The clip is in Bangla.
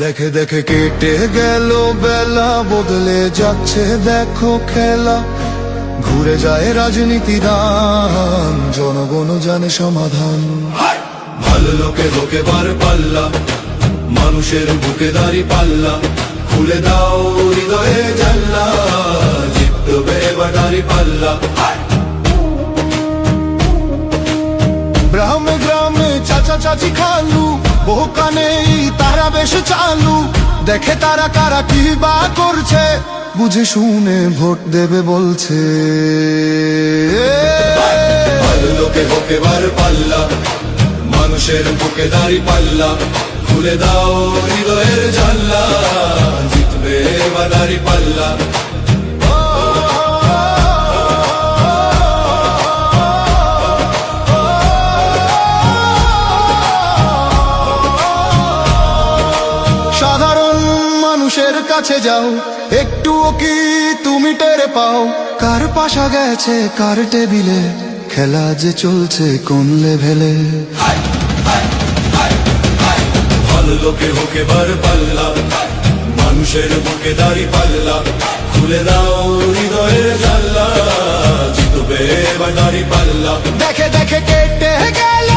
দেখে দেখে কেটে গেল বেলা, বদলে যাচ্ছে দেখো খেলা। ঘুরে যায় রাজনীতি দান, জনগণ জানে সমাধান। ভালো লোকে লোকে বার পাল্লা, মানুষের বুকে দাঁড়ি পাল্লা। খুলে দাও হৃদয়ে জানলা, জিতবে এবার দাঁড়ি পাল্লা। গ্রামে গ্রামে চাচা চাচি খালু, বহু কানে তারা বেশ চালু। দেখে তারা কারা কি বা করছে, বুঝে শুনে ভোট দেবে বলছে। ভালো লোকে হোক এবার পাল্লা, মানুষের বুকে দাঁড়ি পাল্লা। খুলে দাও হৃদয়ের জানলা, জিতবে এবার দাঁড়ি পাল্লা। সাধারণ মানুষের কাছে যাও, একটুও কি তুমি টের পাও? কার পাশা গেছে কার টেবিলে, খেলা যে চলছে কোন লেভেলে। ভালো লোকে হোক এবার পাল্লা, মানুষের বুকে দাঁড়ি পাল্লা। খুলে দাও হৃদয়ের জানলা, জিতবে এবার দাঁড়ি পাল্লা। দেখে দেখে কেটে গেল